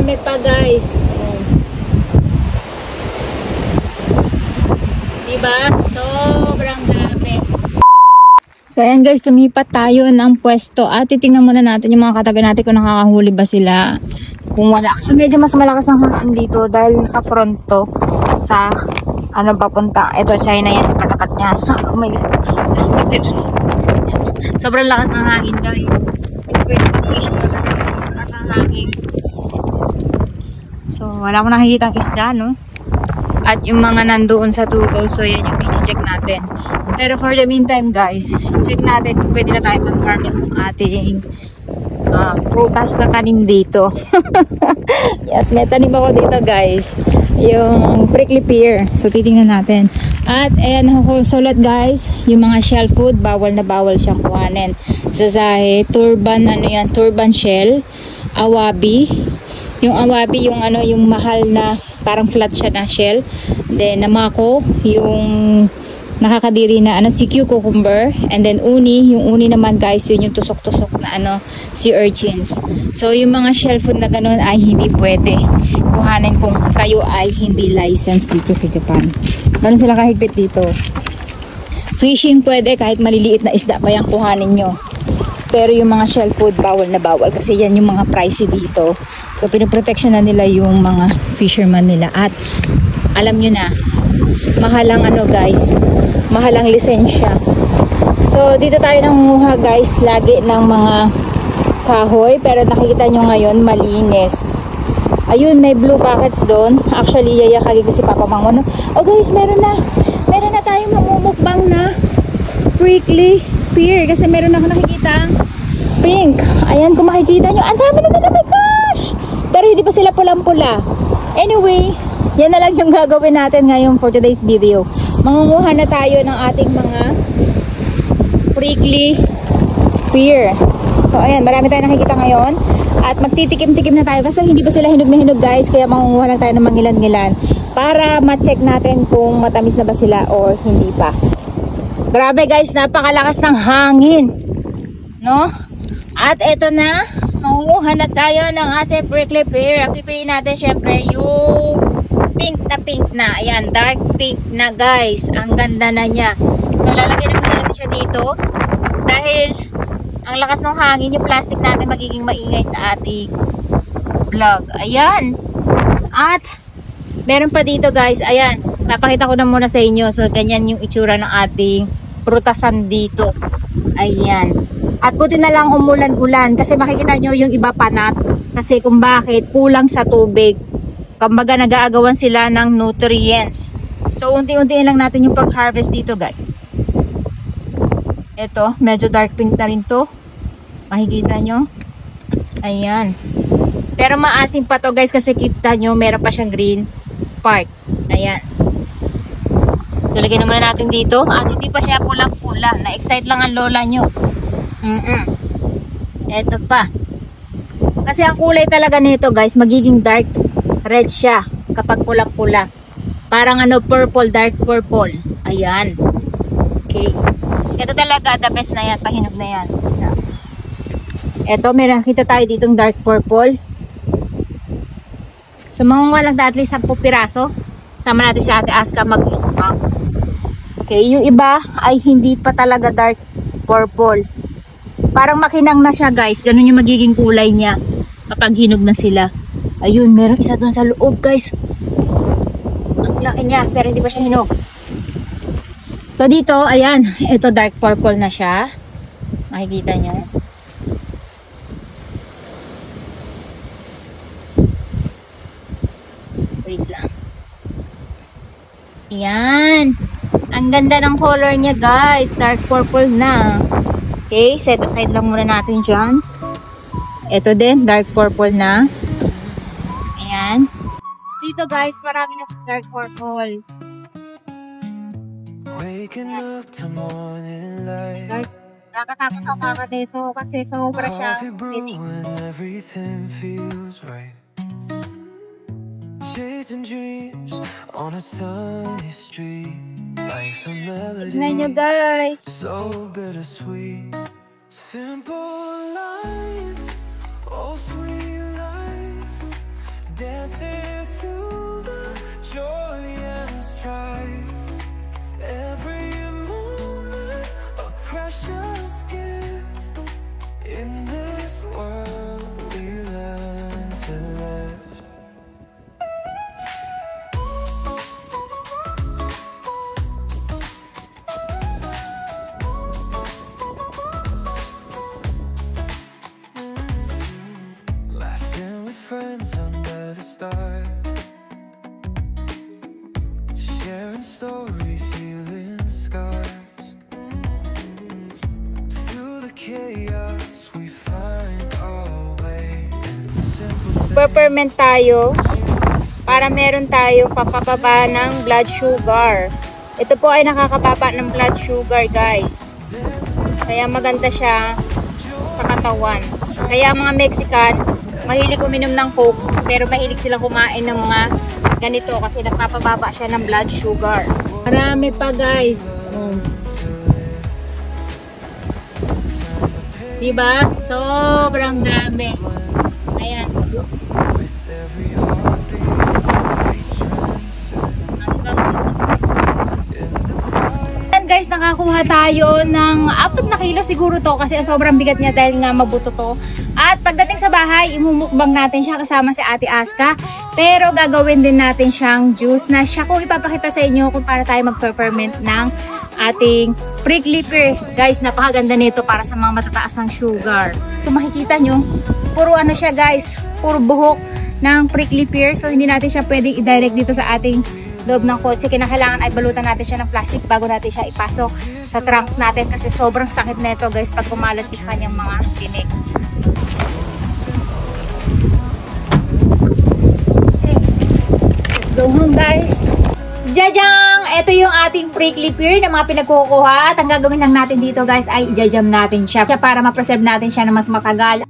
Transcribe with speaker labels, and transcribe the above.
Speaker 1: dami pa guys. Diba? Sobrang dami. So ayan guys, tumipat tayo ng pwesto at titingnan muna natin yung mga katabi natin kung nakakahuli ba sila. Kung wala. So medyo mas malakas ang hangin dito dahil naka-front to sa ano papunta. Ito China yan, katapat niya. Oh my God. Sobrang lakas ng hangin guys. Pwede mag-fish pa lakas ng hangin. So wala ko nakikita ang isda, no? At yung mga nandoon sa tulo, so yan yung i-check natin. Pero for the meantime guys, check natin kung pwede na tayo mag-harvest ng ating prutas na tanim dito. Yes, may tanim ako dito guys. Yung prickly pear. So titingnan natin. At ayan, sulat guys, yung mga shell food, bawal na bawal siyang kuhanin. Zazahe, turban, ano yan, turban shell, awabi. Yung awabi, yung ano, yung mahal na parang flat siya na shell. Then namako, yung nakakadiri na ano, sea cucumber, and then uni, yung uni naman guys, yun yung tusok-tusok na ano, sea urchins. So yung mga shell food na ganun ay hindi pwede kuhanin kung kayo ay hindi licensed dito sa Japan. Ganun sila kahigpit dito. Fishing pwede kahit maliliit na isda pa yung kuhanin nyo. Pero yung mga shell food bawal na bawal kasi yan yung mga pricey dito. So pinoprotection na nila yung mga fisherman nila. At alam nyo na, mahalang ano guys, mahalang lisensya. So dito tayo nangunguha guys lagi ng mga kahoy, pero nakikita nyo ngayon malinis. Ayun, may blue buckets doon. Actually yayakagin ko si Papa Mangon. Oh guys, meron na tayong mamumukbang na prickly pear kasi meron ako nakikita pink. Ayan, kung makikita nyo, ang dami na nila, my gosh, pero hindi pa sila pulang-pula. Anyway, yan na lang yung gagawin natin ngayon for today's video. Mangunguha na tayo ng ating mga prickly pear. So ayan, marami tayong nakikita ngayon. At magtitikim-tikim na tayo kasi hindi pa sila hinog na hinog guys. Kaya mangunguha lang tayo ng mangilan-ngilan para ma-check natin kung matamis na ba sila or hindi pa. Grabe guys, napakalakas ng hangin, no? At eto na, mangunguha na tayo ng ating prickly pear. Ang pipiliin natin syempre yung pink na. Ayan, dark pink na guys. Ang ganda na niya. So lalagyan natin siya dito dahil ang lakas ng hangin, yung plastic natin magiging maingay sa ating vlog. Ayan. At meron pa dito guys. Ayan, papakita ko na muna sa inyo. So ganyan yung itsura ng ating prutasan dito. Ayan. At buti na lang umulan-ulan kasi makikita nyo yung iba panat. Kasi kung bakit, kulang sa tubig. Kumbaga nag-aagawan sila ng nutrients. So unti-untiin lang natin yung pag-harvest dito guys. Ito, medyo dark pink na rin to. Makikita nyo. Ayan. Pero maasim pa to guys kasi kita nyo meron pa siyang green part. Ayan. So lagyan naman natin dito. At hindi pa siya pulang-pula. Na-excite lang ang lola nyo. Ito pa. Kasi ang kulay talaga nito guys, magiging dark red siya kapag pulang-pula. Parang ano, purple, dark purple. Ayan. Okay. Ito talaga, the best na yan. Pahinog na yan. So, ito, meron kita tayo ditong dark purple. So, mangunguha lang tayo at least 10 piraso. Sama natin si Ate Aska magmukbang. Okay, yung iba ay hindi pa talaga dark purple. Parang makinang na siya guys. Ganun yung magiging kulay niya kapag hinog na sila. Ayun, meron isa dun sa loob guys. Ang laki niya, pero hindi pa siya hinog. So dito, ayan, ito dark purple na siya. Makikita nyo. Wait lang. Ayan. Ang ganda ng color niya guys. Dark purple na. Okay, set aside lang muna natin dyan. Ito din, dark purple na. Ayan. Dito guys, marami na dark purple. Guys, nakakatakot ako kaka dito kasi sobra siya. Tignan nyo guys.
Speaker 2: friends under the stars, sharing stories, healing scars. Through the chaos we find our way.
Speaker 1: Peppermint tayo para meron tayo papababa ng blood sugar. Ito po ay nakakababa ng blood sugar, guys. Kaya maganda siya sa katawan. Kaya mga Mexican, mahilig uminom ng Coke, pero mahilig silang kumain ng mga ganito kasi nagpapababa siya ng blood sugar. Marami pa, guys. Diba? Sobrang dami. Ayan. Guys, nakakuha tayo ng 4 na kilo siguro to kasi sobrang bigat niya dahil nga mabuto to. At pagdating sa bahay, imumukbang natin siya kasama si Ate Aska. Pero gagawin din natin siyang juice na siya kung ipapakita sa inyo kung para tayo mag-ferment ng ating prickly pear. Guys, napakaganda nito para sa mga matataas ng sugar. Kung makikita nyo, puro ano siya, guys, puro buhok ng prickly pear. So hindi natin siya pwedeng i-direct dito sa ating loob ng kotse. Kinakailangan ay balutan natin siya ng plastic bago natin siya ipasok sa trunk natin kasi sobrang sakit na ito, guys, pag kumalat yung kanyang mga tinik. Okay. Let's go home, guys. Jajang! Ito yung ating prickly pear na mga pinagkukuha at ang gagawin lang natin dito, guys, ay i-jam natin siya para ma-preserve natin siya na mas matagal.